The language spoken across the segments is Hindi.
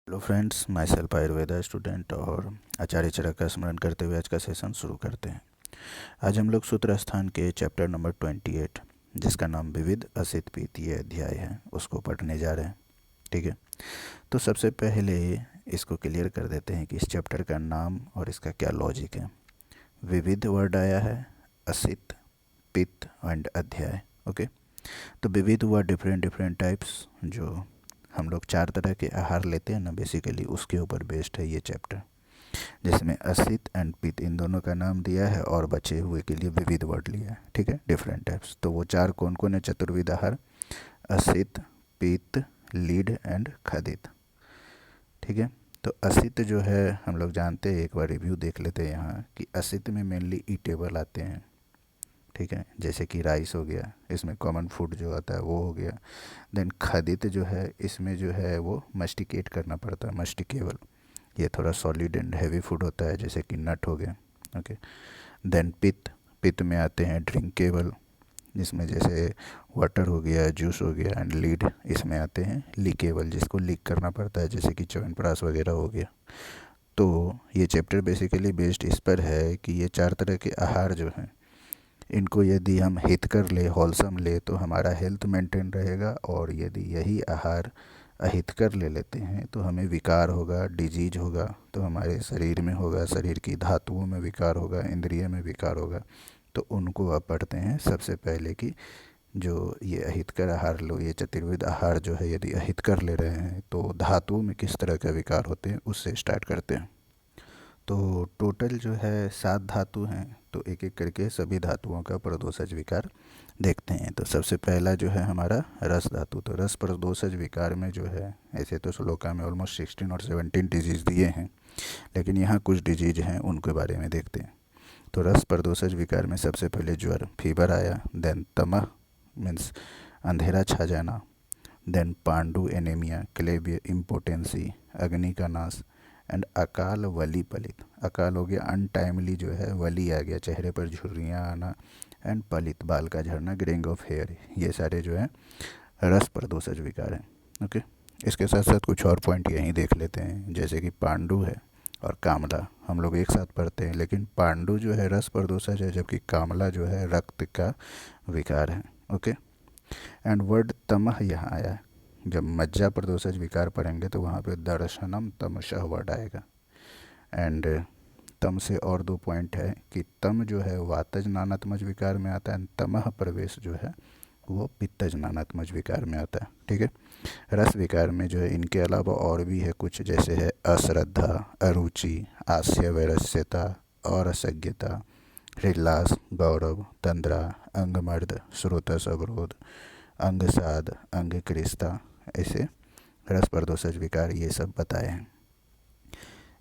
Hello friends, my self Ayurveda student और आचार्य चरक का स्मरण करते हुए आज का सेशन शुरू करते हैं। आज हम लोग सूत्र स्थान के चैप्टर नंबर 28, जिसका नाम विविध असित पीतीय अध्याय है, उसको पढ़ने जा रहे हैं। ठीक है, तो सबसे पहले इसको क्लियर कर देते हैं कि इस चैप्टर का नाम और इसका क्या लॉजिक है। विविध वर्ड आया है, असित, पित्त एंड अध्याय। ओके, तो विविध हुआ डिफरेंट डिफरेंट टाइप्स, जो हम लोग 4 तरह के आहार लेते हैं ना, बेसिकली उसके ऊपर बेस्ड है ये चैप्टर, जिसमें असित एंड पित्त इन दोनों का नाम दिया है और बचे हुए के लिए विविध वर्ड लिया है। ठीक है, डिफरेंट टाइप्स। तो वो 4 कौन कौन है? चतुर्विध आहार, असित, पित्त, लीड एंड खदित। ठीक है, तो असित जो है हम लोग जानते हैं, एक बार रिव्यू देख लेते हैं यहाँ कि असित में मेनली ईटेबल आते हैं। ठीक है, जैसे कि राइस हो गया, इसमें कॉमन फूड जो आता है वो हो गया। देन खदित जो है, इसमें जो है वो मस्टिकेट करना पड़ता है, मस्टिकेबल। ये थोड़ा सॉलिड एंड हैवी फूड होता है, जैसे कि नट हो गया। ओके, देन पित्त, पित्त में आते हैं ड्रिंकेबल, जिसमें जैसे वाटर हो गया, जूस हो गया। एंड लीड, इसमें आते हैं लीकेबल, जिसको लीक करना पड़ता है, जैसे कि च्यवनप्राश वगैरह हो गया। तो ये चैप्टर बेसिकली बेस्ड इस पर है कि ये 4 तरह के आहार जो हैं, इनको यदि हम हितकर ले, होलसम ले, तो हमारा हेल्थ मेंटेन रहेगा। और यदि यही आहार अहितकर ले लेते हैं तो हमें विकार होगा, डिजीज होगा, तो हमारे शरीर में होगा, शरीर की धातुओं में विकार होगा, इंद्रिय में विकार होगा। तो उनको अब पढ़ते हैं सबसे पहले कि जो ये अहितकर आहार लो, ये चतुर्विध आहार जो है, यदि अहितकर ले रहे हैं तो धातुओं में किस तरह का विकार होते हैं, उससे स्टार्ट करते हैं। तो टोटल जो है 7 धातु हैं, तो एक एक करके सभी धातुओं का प्रदोषज विकार देखते हैं। तो सबसे पहला जो है हमारा रस धातु। तो रस प्रदोषज विकार में जो है, ऐसे तो श्लोका में ऑलमोस्ट 16 और 17 डिजीज़ दिए हैं, लेकिन यहाँ कुछ डिजीज हैं, उनके बारे में देखते हैं। तो रस प्रदोषज विकार में सबसे पहले ज्वर, फीवर आया। देन तमह मीन्स अंधेरा छा जाना। देन पांडु एनीमिया, क्लेबिय इम्पोटेंसी, अग्नि का नाश। एंड अकाल वली पलित, अकाल हो गया अनटाइमली जो है, वली आ गया चेहरे पर झुर्रियाँ आना। एंड पलित, बाल का झड़ना, ग्रेइंग ऑफ हेयर। ये सारे जो है रस प्रदोषज विकार हैं। ओके, इसके साथ साथ कुछ और पॉइंट यहीं देख लेते हैं, जैसे कि पांडु है और कामला हम लोग एक साथ पढ़ते हैं, लेकिन पांडु जो है रस प्रदोषज है, जबकि कामला जो है रक्त का विकार है। ओके, एंड वर्ड तमह यहाँ आया है। जब मज्जा प्रदोषज विकार पढ़ेंगे तो वहाँ पे दर्शनम तमशः वर्ड आएगा। एंड तम से और 2 पॉइंट है कि तम जो है वातज नानात्मज विकार में आता है, तमह प्रवेश जो है वो पित्तज नानात्मज विकार में आता है। ठीक है, रस विकार में जो है इनके अलावा और भी है कुछ, जैसे है अश्रद्धा, अरुचि, आस्य वैरस्यता, और असज्ञता, हृल्लास, गौरव, तंद्रा, अंगमर्द, श्रोतस अवरोध, अंगसाद, अंग क्रिस्ता। ऐसे रस प्रदोषज विकार ये सब बताए हैं।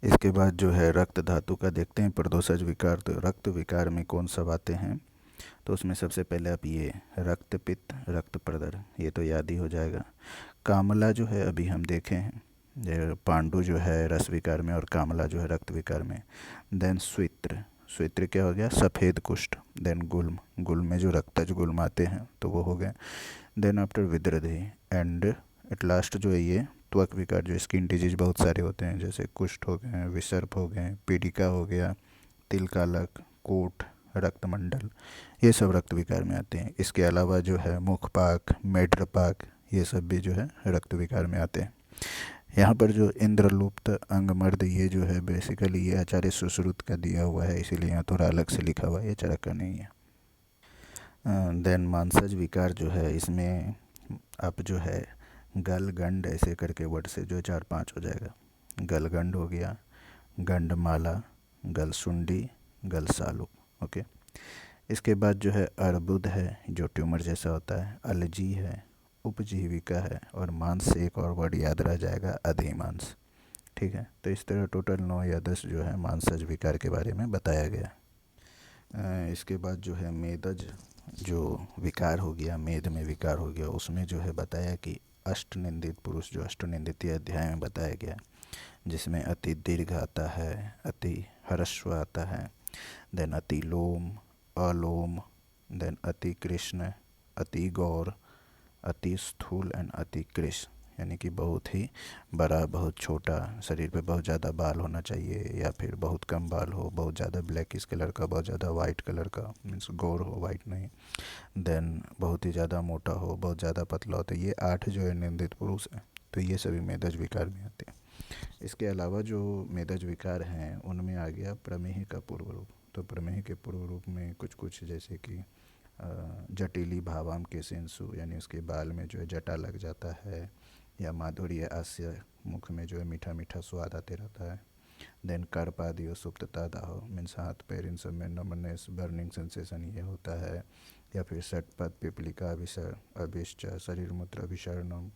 इसके बाद जो है रक्त धातु का देखते हैं प्रदोषज विकार। तो रक्त विकार में कौन सब आते हैं, तो उसमें सबसे पहले आप ये रक्त पित्त, रक्त प्रदर, ये तो याद ही हो जाएगा। कामला जो है अभी हम देखे हैं, पांडु जो है रस विकार में और कामला जो है रक्त विकार में। देन स्वित्र, स्वित्र क्या हो गया? सफ़ेद कुष्ठ। देन गुल्म, गुल्म में जो रक्तज गुल्म आते हैं तो वो हो गए। देन आफ्टर विद्रधि। एंड एट लास्ट जो है ये त्वक विकार, जो स्किन डिजीज बहुत सारे होते हैं, जैसे कुष्ठ हो गए, विसर्प हो गए, पीडिका हो गया, तिलकालक, कोट, रक्तमंडल, ये सब रक्त विकार में आते हैं। इसके अलावा जो है मुखपाक, मेढ्रपाक, ये सब भी जो है रक्त विकार में आते हैं। यहाँ पर जो इंद्रलुप्त, अंगमर्द, ये जो है बेसिकली ये आचार्य सुश्रुत का दिया हुआ है, इसीलिए यहाँ थोड़ा अलग से लिखा हुआ है, ये चरक का नहीं है। देन मांसज विकार जो है, इसमें आप जो है गलगंड ऐसे करके वर्ड से जो 4-5 हो जाएगा। गलगंड हो गया, गंडमाला, गलसुंडी, गलसालुक। ओके, इसके बाद जो है अर्बुद है, जो ट्यूमर जैसा होता है। अलजी है, उपजीविका है, और मांस से एक और वर्ड याद रह जाएगा, अधिमांस। ठीक है, तो इस तरह टोटल 9 या 10 जो है मांसज विकार के बारे में बताया गया। इसके बाद जो है मेदज जो विकार हो गया, मेद में विकार हो गया, उसमें जो है बताया कि अष्टनिंदित पुरुष, जो अष्टनिंदित अध्याय में बताया गया, जिसमें अति दीर्घ आता है, अति ह्रस्व आता है, देन अति लोम, अलोम, देन अति कृष्ण, अति गौर, अति स्थूल एंड अति कृष्ण। यानी कि बहुत ही बड़ा, बहुत छोटा, शरीर पे बहुत ज़्यादा बाल होना चाहिए, या फिर बहुत कम बाल हो, बहुत ज़्यादा ब्लैकिश कलर का, बहुत ज़्यादा वाइट कलर का, मीन्स गोर हो, वाइट नहीं। देन बहुत ही ज़्यादा मोटा हो, बहुत ज़्यादा पतला हो। तो ये 8 जो है निंदित पुरुष हैं, तो ये सभी मेदज विकार में आते हैं। इसके अलावा जो मेदज विकार हैं उनमें आ गया प्रमेह का पूर्व रूप। तो प्रमेह के पूर्व रूप में कुछ कुछ जैसे कि जटिली भावाम के सेंसु, यानी उसके बाल में जो है जटा लग जाता है, या माधुर्य हास्य, मुख में जो है मीठा मीठा स्वाद आते रहता है। देन कर्पादियो सुप्तता दाहो, मीन्स हाथ पैर इन सब में नमनेस, बर्निंग सेंसेशन ये होता है। या फिर षटपथ पिपलिका अभिष्ट, शरीर मूत्र अभिशरणम,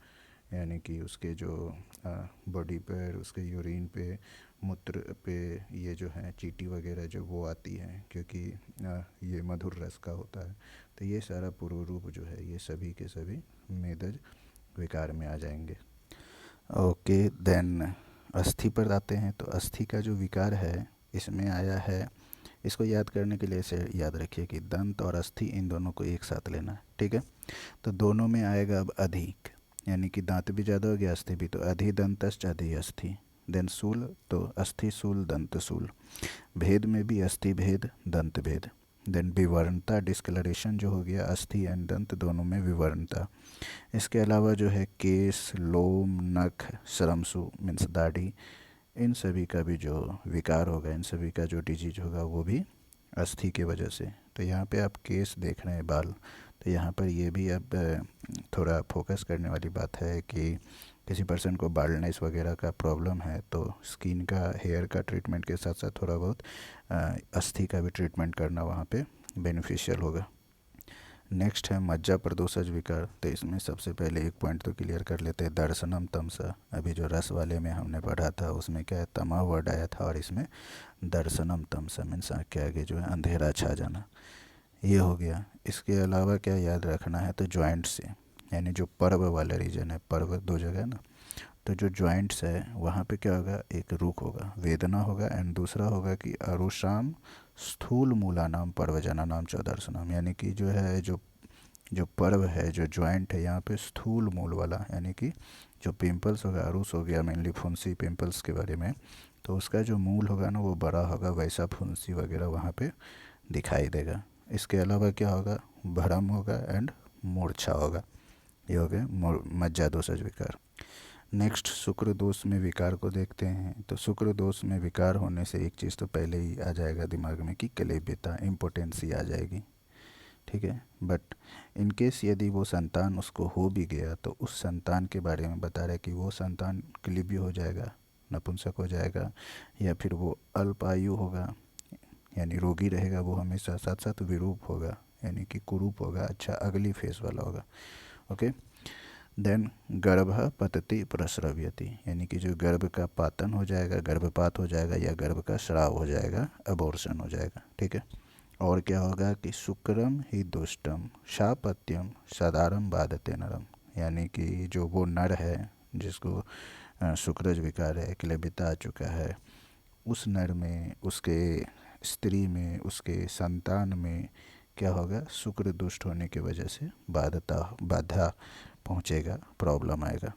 यानी कि उसके जो बॉडी पर, उसके यूरिन पे, मूत्र पे ये जो है चींटी वगैरह जो वो आती है, क्योंकि ये मधुर रस का होता है। तो ये सारा पूर्व रूप जो है ये सभी के सभी मेदज विकार में आ जाएंगे। ओके, देन अस्थि पर आते हैं। तो अस्थि का जो विकार है इसमें आया है, इसको याद करने के लिए ऐसे याद रखिए कि दंत और अस्थि इन दोनों को एक साथ लेना है, ठीक है। तो दोनों में आएगा अब अधिक, यानी कि दांत भी ज़्यादा हो गया, अस्थि भी, तो अधिदंतश्च अधि अस्थि। देन सूल, तो अस्थि सूल दंत सूल। भेद में भी अस्थि भेद दंत भेद। देन विवर्णता, डिस्कलरेशन जो हो गया, अस्थि एंड दंत दोनों में विवर्णता। इसके अलावा जो है केस, लोम, नख, श्रमसु मीन्स दाढ़ी, इन सभी का भी जो विकार होगा, इन सभी का जो डिजीज होगा वो भी अस्थि की वजह से। तो यहाँ पे आप केस देख रहे हैं, बाल, तो यहाँ पर ये भी अब थोड़ा फोकस करने वाली बात है कि किसी पर्सन को बाल्डनेस वगैरह का प्रॉब्लम है तो स्किन का, हेयर का ट्रीटमेंट के साथ साथ थोड़ा बहुत अस्थि का भी ट्रीटमेंट करना वहाँ पे बेनिफिशियल होगा। नेक्स्ट है मज्जा प्रदोषज विकार। तो इसमें सबसे पहले एक पॉइंट तो क्लियर कर लेते हैं, दर्शनम तमसा। अभी जो रस वाले में हमने पढ़ा था उसमें क्या है, तमा वर्ड आया था, और इसमें दर्शनम तमसा मीन्स आँख के आगे जो है अंधेरा छा जाना, ये हो गया। इसके अलावा क्या याद रखना है, तो जॉइंट से, यानी जो पर्व वाला रीजन है, पर्व दो जगह है ना, तो जो जॉइंट्स है वहाँ पे क्या होगा, एक रुक होगा, वेदना होगा, एंड दूसरा होगा कि अरुषाम स्थूल मूला नाम पर्वजना नाम चौदर्शनम, यानी कि जो है जो जो पर्व है, जो जॉइंट है यहाँ पे स्थूल मूल वाला, यानी कि जो पिंपल्स होगा, अरुस हो गया मेनली फुंसी पिंपल्स के बारे में, तो उसका जो मूल होगा ना वो बड़ा होगा, वैसा फुंसी वगैरह वहाँ पे दिखाई देगा। इसके अलावा क्या होगा, भ्रम होगा एंड मूर्छा होगा। ये हो गए मज्जा दोषज विकार। नेक्स्ट शुक्र दोष में विकार को देखते हैं। तो शुक्र दोष में विकार होने से एक चीज़ तो पहले ही आ जाएगा दिमाग में कि क्लेब्यता, इम्पोटेंसी आ जाएगी, ठीक है। बट इन केस यदि वो संतान उसको हो भी गया तो उस संतान के बारे में बता रहे कि वो संतान क्लीब्य हो जाएगा, नपुंसक हो जाएगा, या फिर वो अल्पायु होगा, यानी रोगी रहेगा वो हमेशा, साथ साथ विरूप होगा, यानी कि कुरूप होगा, अच्छा अगली फेस वाला होगा। ओके, देन गर्भ पतति प्रस्रव्यति, यानी कि जो गर्भ का पातन हो जाएगा, गर्भपात हो जाएगा, या गर्भ का स्राव हो जाएगा, अबॉर्शन हो जाएगा, ठीक है। और क्या होगा कि शुक्रम ही दुष्टम शापत्यम सदारम बाधते नरम, यानी कि जो वो नर है जिसको शुक्रज विकार है, क्लेबिता आ चुका है, उस नर में, उसके स्त्री में, उसके संतान में क्या होगा, शुक्र दुष्ट होने की वजह से बाधा पहुँचेगा, प्रॉब्लम आएगा।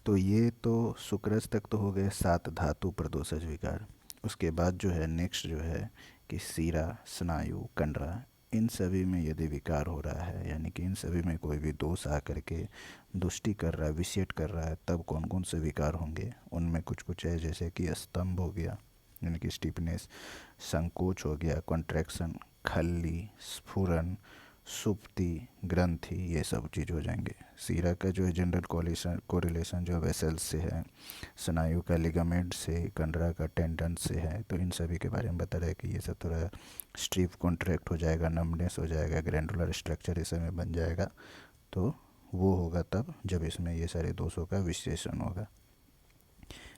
तो ये तो शुक्रज तक तो हो गए 7 धातु प्रदोषज विकार। उसके बाद जो है नेक्स्ट जो है कि सीरा, स्नायु, कंडरा, इन सभी में यदि विकार हो रहा है, यानी कि इन सभी में कोई भी दोष आकर के दुष्टि कर रहा है, विषेट कर रहा है, तब कौन कौन से विकार होंगे। उनमें कुछ कुछ है, जैसे कि स्तंभ हो गया, यानी कि स्टिफनेस, संकोच हो गया, कॉन्ट्रैक्शन, खल्ली, स्फुरन, सुप्ति, ग्रंथि, ये सब चीज़ हो जाएंगे। सीरा का जो है जनरल कोरिलेशन जो वेसल्स से है, स्नायु का लिगामेंट से, कंडरा का टेंडन से है। तो इन सभी के बारे में बता रहा है कि ये सब थोड़ा स्टिफ कॉन्ट्रैक्ट हो जाएगा, नमनेस हो जाएगा, ग्रैंडुलर स्ट्रक्चर इस समय बन जाएगा। तो वो होगा तब जब इसमें ये सारे दोषों का विश्लेषण होगा।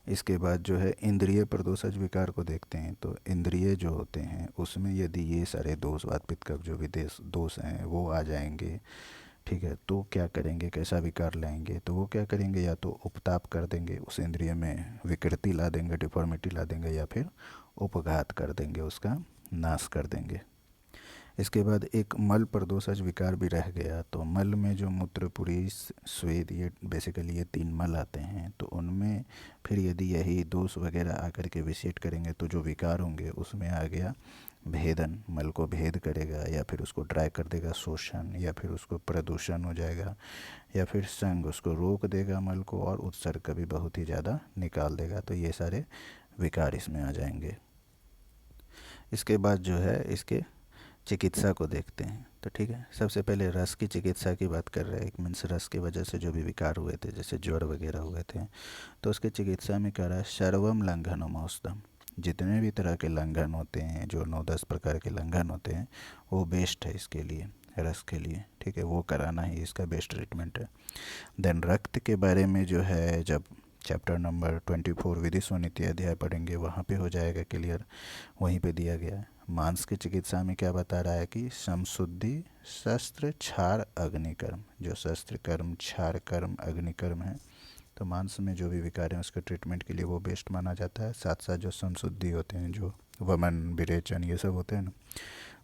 इसके बाद जो है इंद्रिय प्रदोषज विकार को देखते हैं। तो इंद्रिय जो होते हैं उसमें यदि ये सारे दोष, वात पित्त कफ जो भी दोष हैं वो आ जाएंगे, ठीक है, तो क्या करेंगे, कैसा विकार लाएंगे। तो वो क्या करेंगे, या तो उपताप कर देंगे, उस इंद्रिय में विकृति ला देंगे, डिफॉर्मिटी ला देंगे, या फिर उपघात कर देंगे, उसका नाश कर देंगे। इसके बाद एक मल प्रदोषज विकार भी रह गया। तो मल में जो मूत्र, पुरी, स्वेद, ये बेसिकली ये 3 मल आते हैं। तो उनमें फिर यदि यही दोष वगैरह आकर के विसिट करेंगे तो जो विकार होंगे उसमें आ गया भेदन, मल को भेद करेगा या फिर उसको ड्राई कर देगा, शोषण, या फिर उसको प्रदूषण हो जाएगा, या फिर संग उसको रोक देगा मल को, और उत्सर्ग कभी बहुत ही ज़्यादा निकाल देगा। तो ये सारे विकार इसमें आ जाएंगे। इसके बाद जो है इसके चिकित्सा को देखते हैं। तो ठीक है, सबसे पहले रस की चिकित्सा की बात कर रहे हैं। एक मीन्स रस की वजह से जो भी विकार हुए थे, जैसे ज्वर वगैरह हुए थे, तो उसके चिकित्सा में कह रहा है सर्वम लंघनम औषधम। जितने भी तरह के लंघन होते हैं, जो 9-10 प्रकार के लंघन होते हैं, वो बेस्ट है इसके लिए, रस के लिए। ठीक है, वो कराना ही इसका बेस्ट ट्रीटमेंट है। देन रक्त के बारे में जो है, जब चैप्टर नंबर 24 विधि सुनीति अध्याय पढ़ेंगे वहाँ पे हो जाएगा क्लियर, वहीं पे दिया गया है। मांस की चिकित्सा में क्या बता रहा है कि समशुद्धि, शस्त्र, क्षार, अग्निकर्म। जो शस्त्र कर्म, क्षार कर्म, अग्निकर्म है, तो मांस में जो भी विकार हैं उसके ट्रीटमेंट के लिए वो बेस्ट माना जाता है। साथ साथ जो संशुद्धि होते हैं, जो वमन, विरेचन, ये सब होते हैं ना,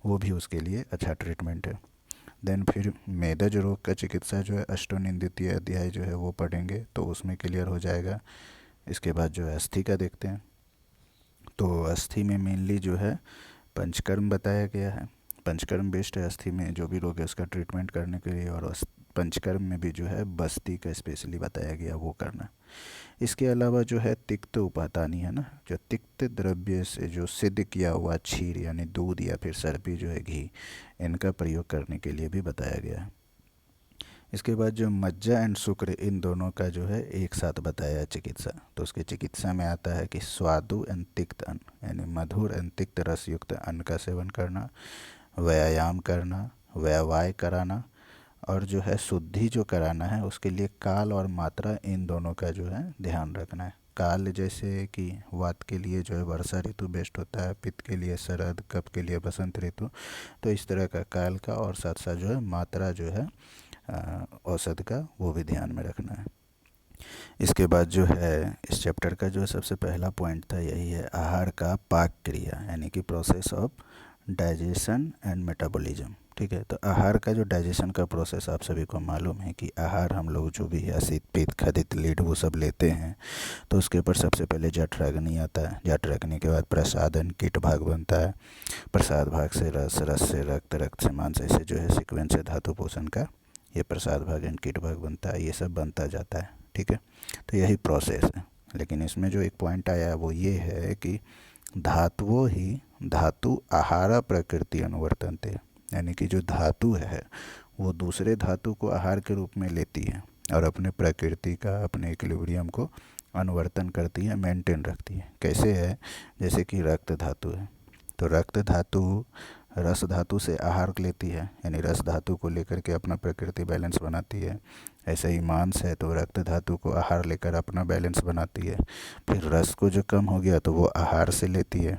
वो भी उसके लिए अच्छा ट्रीटमेंट है। देन फिर मेदज रोग का चिकित्सा जो है अष्टोनिंदितीय अध्याय जो है वो पढ़ेंगे, तो उसमें क्लियर हो जाएगा। इसके बाद जो है अस्थि का देखते हैं। तो अस्थि में मेनली जो है पंचकर्म बताया गया है। पंचकर्म बेस्ड है अस्थि में, जो भी रोग है उसका ट्रीटमेंट करने के लिए। और पंचकर्म में भी जो है बस्ती का स्पेशली बताया गया, वो करना। इसके अलावा जो है तिक्त उपादानी है ना, जो तिक्त द्रव्य से जो सिद्ध किया हुआ क्षीर यानी दूध या फिर सर्पी जो है घी, इनका प्रयोग करने के लिए भी बताया गया है। इसके बाद जो मज्जा एंड शुक्र, इन दोनों का जो है एक साथ बताया है चिकित्सा। तो उसके चिकित्सा में आता है कि स्वादु एंड तिक्त अन्न, यानी मधुर एंड तिक्त रस युक्त अन्न का सेवन करना, व्यायाम करना, व्यायाम कराना, और जो है शुद्धि जो कराना है उसके लिए काल और मात्रा, इन दोनों का जो है ध्यान रखना है। काल जैसे कि वात के लिए जो है वर्षा ऋतु बेस्ट होता है, पित्त के लिए शरद, कफ के लिए बसंत ऋतु। तो इस तरह का काल का, और साथ साथ जो है मात्रा जो है औषध का, वो भी ध्यान में रखना है। इसके बाद जो है इस चैप्टर का जो सबसे पहला पॉइंट था यही है, आहार का पाक क्रिया, यानी कि process of digestion and metabolism. ठीक है, तो आहार का जो डाइजेशन का प्रोसेस आप सभी को मालूम है कि आहार हम लोग जो भी है शीत, पित्त, खदित, लीड, वो सब लेते हैं। तो उसके ऊपर सबसे पहले जठराग्नि आता है। जठराग्नि के बाद प्रसादन, कीट भाग बनता है। प्रसाद भाग से रस, रस से रक्त, रक्त से मांस, ऐसे जो है सीक्वेंस है धातु पोषण का, ये प्रसाद भाग एंड कीट भाग बनता है। ये सब बनता जाता है। ठीक है, तो यही प्रोसेस है। लेकिन इसमें जो एक पॉइंट आया है वो ये है कि धातुओं ही धातु आहार प्रकृति अनुवर्तनते, यानी कि जो धातु है वो दूसरे धातु को आहार के रूप में लेती है और अपने प्रकृति का, अपने इक्विलिब्रियम को अनुवर्तन करती है, मेंटेन रखती है। कैसे है, जैसे कि रक्त धातु है, तो रक्त धातु रस धातु से आहार लेती है, यानी रस धातु को लेकर के अपना प्रकृति बैलेंस बनाती है। ऐसे ही मांस है तो रक्त धातु को आहार लेकर अपना बैलेंस बनाती है। फिर रस को जो कम हो गया तो वो आहार से लेती है।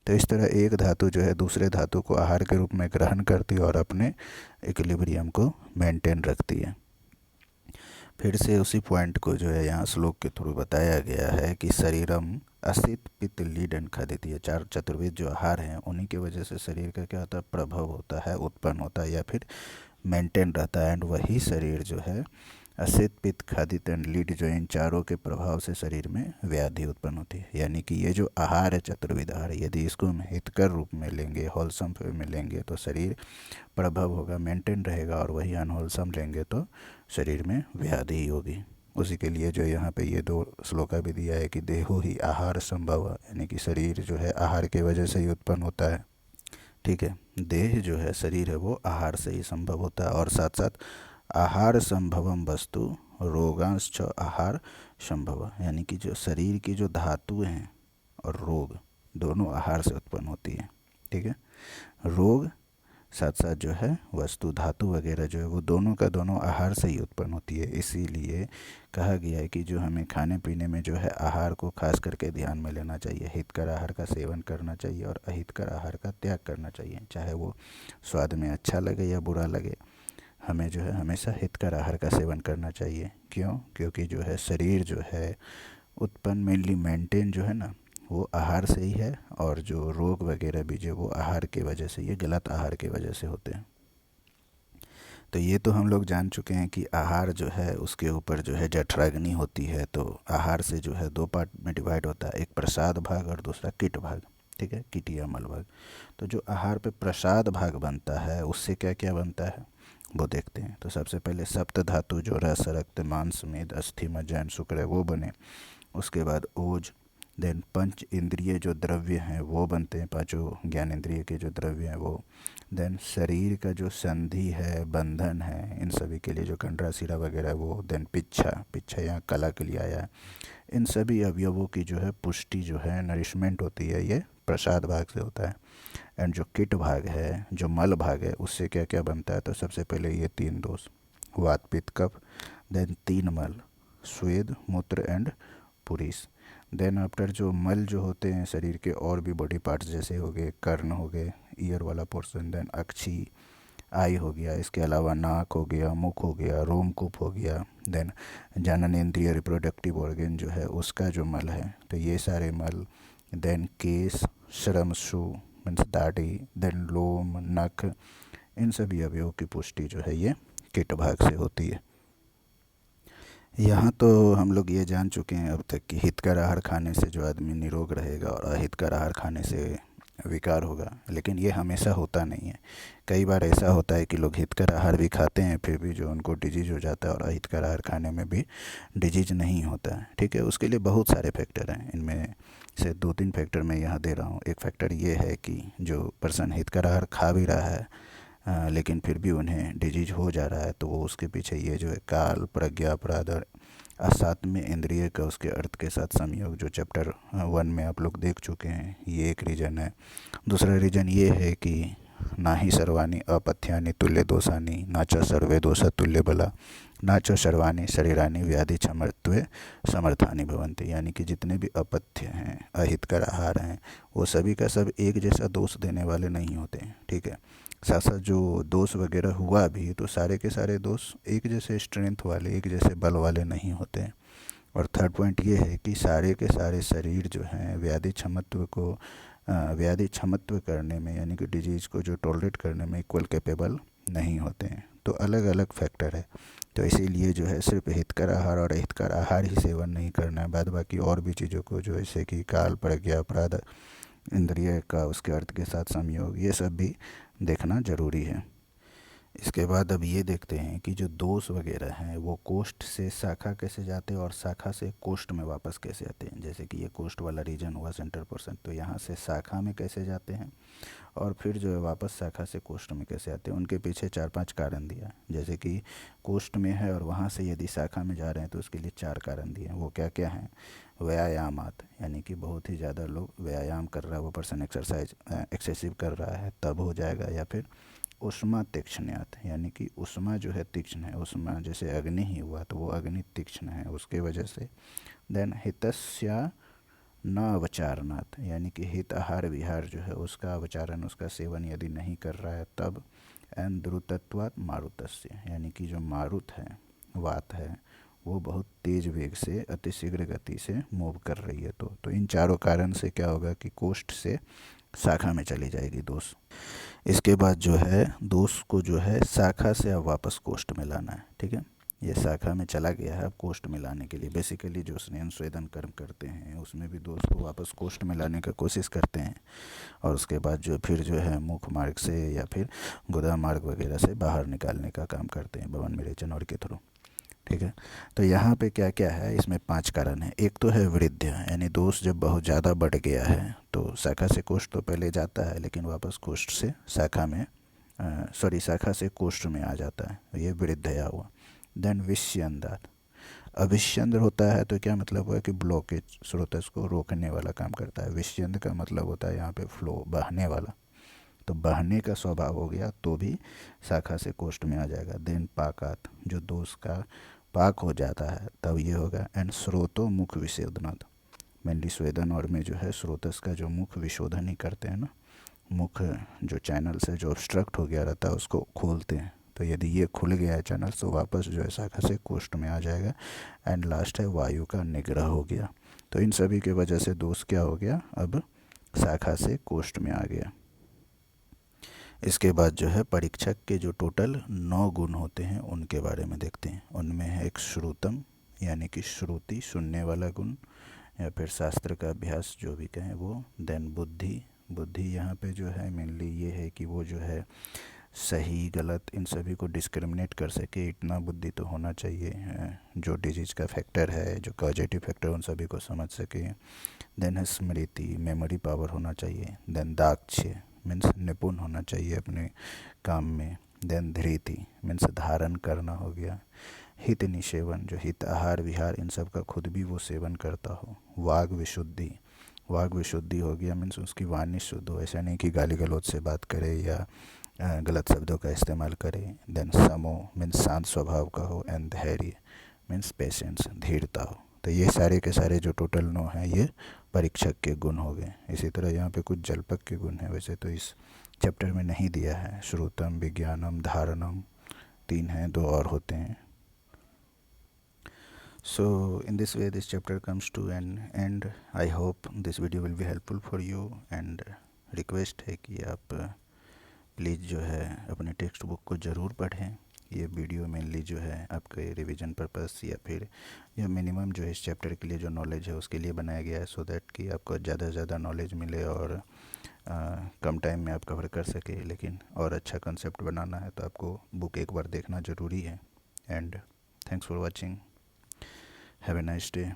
तो इस तरह एक धातु जो है दूसरे धातु को आहार के रूप में ग्रहण करती है और अपने इक्विलिब्रियम को मेंटेन रखती है। फिर से उसी पॉइंट को जो है यहाँ श्लोक के थ्रू बताया गया है कि शरीरम असित, पित्त, लीड एंड खदित, ये 4 चतुर्वेद जो आहार हैं उन्हीं की वजह से शरीर का क्या होता है, प्रभाव होता है, उत्पन्न होता है या फिर मेंटेन रहता है। एंड वही शरीर जो है असित, पित्त, खादित एंड लीड, जो इन चारों के प्रभाव से शरीर में व्याधि उत्पन्न होती है। यानी कि ये जो आहार है चतुर्विध आहार, यदि इसको हम हितकर रूप में लेंगे, होलसम में लेंगे तो शरीर प्रभाव होगा, मेंटेन रहेगा, और वही अनहोलसम लेंगे तो शरीर में व्याधि ही होगी। उसी के लिए जो यहाँ पे ये 2 श्लोका भी दिया है कि देहो ही आहार संभव, यानी कि शरीर जो है आहार की वजह से ही उत्पन्न होता है। ठीक है, देह जो है शरीर है वो आहार से ही संभव होता है। और साथ साथ आहार संभवम वस्तु रोगांश आहार संभव, यानी कि जो शरीर की जो धातुएं हैं और रोग दोनों आहार से उत्पन्न होती है। ठीक है, रोग साथ साथ जो है वस्तु, धातु वगैरह जो है वो दोनों का दोनों आहार से ही उत्पन्न होती है। इसीलिए कहा गया है कि जो हमें खाने पीने में जो है आहार को खास करके ध्यान में लेना चाहिए। हितकर आहार का सेवन करना चाहिए और अहितकर आहार का त्याग करना चाहिए, चाहे वो स्वाद में अच्छा लगे या बुरा लगे। हमें जो है हमेशा हितकर आहार का सेवन करना चाहिए। क्यों? क्योंकि जो है शरीर जो है उत्पन्न मेनली मेंटेन जो है ना, वो आहार से ही है, और जो रोग वगैरह भी जो वो आहार की वजह से, ये गलत आहार की वजह से होते हैं। तो ये तो हम लोग जान चुके हैं कि आहार जो है उसके ऊपर जो है जठराग्नि होती है। तो आहार से जो है दो पार्ट में डिवाइड होता है, एक प्रसाद भाग और दूसरा कीट भाग। ठीक है, कीट या मल भाग। तो जो आहार पे प्रसाद भाग बनता है उससे क्या क्या बनता है वो देखते हैं। तो सबसे पहले सप्त धातु जो रस रक्त मांस मेद अस्थि मज्जा शुक्र है वो बने। उसके बाद ओज, देन पंच इंद्रिय जो द्रव्य हैं वो बनते हैं, पांचों ज्ञान इंद्रिय के जो द्रव्य हैं वो। देन शरीर का जो संधि है, बंधन है, इन सभी के लिए जो कंडरा सिरा वगैरह वो। देन पिच्छा, पिच्छा यहाँ कला के लिए आया है। इन सभी अवयवों की जो है पुष्टि जो है, नरिशमेंट होती है, ये प्रसाद भाग से होता है। एंड जो किट भाग है, जो मल भाग है, उससे क्या क्या बनता है। तो सबसे पहले ये तीन दोष, वात पित्त कफ। देन तीन मल, स्वेद मूत्र एंड पुरीस। देन आफ्टर जो मल जो होते हैं शरीर के और भी बॉडी पार्ट्स, जैसे हो गए कर्ण हो गए, ईयर वाला पोर्शन। देन अक्षी, आई हो गया। इसके अलावा नाक हो गया, मुख हो गया, रोमकूप हो गया। देन जनन इंद्रिय रिप्रोडक्टिव ऑर्गन जो है उसका जो मल है, तो ये सारे मल। देन केस, श्रमशु मीन्स दाढ़ी। देन लोम, नख, इन सभी अवयवों की पुष्टि जो है ये कीट भाग से होती है। यहाँ तो हम लोग ये जान चुके हैं अब तक कि हितकर आहार खाने से जो आदमी निरोग रहेगा और अहितकर आहार खाने से विकार होगा, लेकिन ये हमेशा होता नहीं है। कई बार ऐसा होता है कि लोग हितकर आहार भी खाते हैं फिर भी जो उनको डिजीज हो जाता है, और अहितकर आहार खाने में भी डिजीज नहीं होता है। ठीक है, उसके लिए बहुत सारे फैक्टर हैं, इनमें से दो तीन फैक्टर मैं यहाँ दे रहा हूँ। एक फैक्टर ये है कि जो पर्सन हितकर आहार खा भी रहा है लेकिन फिर भी उन्हें डिजीज हो जा रहा है, तो वो उसके पीछे ये जो है काल, प्रज्ञा, अपराध और असात्म्य इंद्रिय का उसके अर्थ के साथ संयोग, जो चैप्टर 1 में आप लोग देख चुके हैं, ये एक रीज़न है। दूसरा रीज़न ये है कि ना ही सर्वाणी अपथ्यानि तुल्य दोषानि ना च सर्वे दोषा तुल्य बला ना च सर्वाणी शरीरानि व्याधि क्षमत्वे समर्थानि भवन्ति। यानी कि जितने भी अपथ्य हैं, अहितकर आहार हैं, वो सभी का सब एक जैसा दोष देने वाले नहीं होते हैं। ठीक है, साथ साथ जो दोष वगैरह हुआ भी तो सारे के सारे दोष एक जैसे स्ट्रेंथ वाले, एक जैसे बल वाले नहीं होते हैं। और थर्ड पॉइंट ये है कि सारे के सारे शरीर जो हैं व्याधि क्षमत्व करने में, यानी कि डिजीज़ को जो टॉलरेट करने में इक्वल कैपेबल नहीं होते हैं। तो अलग अलग फैक्टर है। तो इसीलिए जो है सिर्फ हितकर आहार और अहितकर आहार ही सेवन नहीं करना है, बाद बाकी और भी चीज़ों को जो जैसे कि काल, प्रज्ञा, अपराध, इंद्रिय का उसके अर्थ के साथ संयोग, ये सब भी देखना ज़रूरी है। इसके बाद अब ये देखते हैं कि जो दोष वगैरह हैं वो कोष्ठ से शाखा कैसे जाते हैं और शाखा से कोष्ठ में वापस कैसे आते हैं। जैसे कि ये कोष्ठ वाला रीजन हुआ सेंटर परसेंट, तो यहाँ से शाखा में कैसे जाते हैं और फिर जो है वापस शाखा से कोष्ठ में कैसे आते हैं। उनके पीछे 4-5 कारण दिया है। जैसे कि कोष्ठ में है और वहाँ से यदि शाखा में जा रहे हैं तो उसके लिए 4 कारण दिए हैं। वो क्या क्या हैं? व्यायामात, यानी कि बहुत ही ज़्यादा लोग व्यायाम कर रहा है, वो पर्सन एक्सरसाइज एक्सेसिव कर रहा है तब हो जाएगा। या फिर उष्मा तीक्ष्णयात, यानी कि उष्मा जो है तीक्ष्ण है, उष्मा जैसे अग्नि ही हुआ तो वो अग्नि तीक्ष्ण है उसके वजह से। देन हितस्या न अवचारणात, यानी कि हित आहार विहार जो है उसका अवचारण, उसका सेवन यदि नहीं कर रहा है तब। एंड द्रुतत्वात् मारुतस्य, यानी कि जो मारुत है, वात है, वो बहुत तेज वेग से अतिशीघ्र गति से मूव कर रही है। तो इन चारों कारण से क्या होगा कि कोष्ठ से शाखा में चली जाएगी दोष। इसके बाद जो है दोष को जो है शाखा से अब वापस कोष्ठ में लाना है। ठीक है, ये शाखा में चला गया है, अब कोष्ठ में लाने के लिए बेसिकली जो स्नेहन स्वेदन कर्म करते हैं उसमें भी दोष को वापस कोष्ठ में लाने का कोशिश करते हैं। और उसके बाद जो फिर जो है मुख मार्ग से या फिर गुदा मार्ग वगैरह से बाहर निकालने का काम करते हैं भवन विरेचन और के थ्रू। ठीक है, तो यहाँ पे क्या क्या है, इसमें 5 कारण है। एक तो है वृद्धि, यानी दोष जब बहुत ज़्यादा बढ़ गया है तो शाखा से कोष्ठ तो पहले जाता है लेकिन वापस कोष्ठ से शाखा में शाखा से कोष्ठ में आ जाता है, ये वृद्धया हुआ। देन विष्यंदात, अविष्यंद्र होता है तो क्या मतलब हुआ कि ब्लॉकेज, स्रोतस को रोकने वाला काम करता है। विष्यंद का मतलब होता है यहाँ पे फ्लो, बहने वाला, तो बहने का स्वभाव हो गया तो भी शाखा से कोष्ठ में आ जाएगा। देन पाकात, जो दोष का पाक हो जाता है तब ये होगा। एंड स्रोतो मुख विशोधनात्, मेनली स्वेदन और में जो है स्रोतस का जो मुख विशोधन ही करते हैं ना, मुख जो चैनल से जो ऑब्स्ट्रक्ट हो गया रहता है उसको खोलते हैं। तो यदि ये खुल गया है चैनल तो वापस जो है शाखा से कोष्ठ में आ जाएगा। एंड लास्ट है वायु का निग्रह हो गया, तो इन सभी के वजह से दोष क्या हो गया, अब शाखा से कोष्ठ में आ गया। इसके बाद जो है परीक्षक के जो टोटल 9 गुण होते हैं उनके बारे में देखते हैं। उनमें है एक श्रुतम, यानी कि श्रुति सुनने वाला गुण, या फिर शास्त्र का अभ्यास जो भी कहें वो। देन बुद्धि, बुद्धि यहाँ पे जो है मेनली ये है कि वो जो है सही गलत इन सभी को डिस्क्रिमिनेट कर सके, इतना बुद्धि तो होना चाहिए। जो डिजीज का फैक्टर है, जो कॉजेटिव फैक्टर, उन सभी को समझ सके। देन है स्मृति, मेमोरी पावर होना चाहिए। देन दाक्ष्य मीन्स निपुण होना चाहिए अपने काम में। देन धृति मीन्स धारण करना हो गया। हित निषेवन, जो हित आहार विहार इन सब का खुद भी वो सेवन करता हो। वाग विशुद्धि, वाग विशुद्धि हो गया मीन्स उसकी वाणी शुद्ध हो, ऐसा नहीं कि गाली गलौज से बात करे या गलत शब्दों का इस्तेमाल करे। देन समो मीन्स शांत स्वभाव का हो। एंड धैर्य मीन्स पेशेंस, धीरता हो। तो ये सारे के सारे जो टोटल 9 हैं ये परीक्षक के गुण हो गए। इसी तरह यहाँ पे कुछ जलपक के गुण हैं, वैसे तो इस चैप्टर में नहीं दिया है। श्रुतम, विज्ञानम, धारणम 3 हैं, 2 और होते हैं। So in this way this chapter comes to an end. I hope this video will be helpful for you and request है कि आप प्लीज़ जो है अपने टेक्स्ट बुक को ज़रूर पढ़ें। ये वीडियो मेनली जो है आपके रिवीजन पर्पस या फिर या मिनिमम जो है इस चैप्टर के लिए जो नॉलेज है उसके लिए बनाया गया है, सो दैट कि आपको ज़्यादा से ज़्यादा नॉलेज मिले और कम टाइम में आप कवर कर सके। लेकिन और अच्छा कंसेप्ट बनाना है तो आपको बुक एक बार देखना ज़रूरी है। And thanks for watching, have a nice day.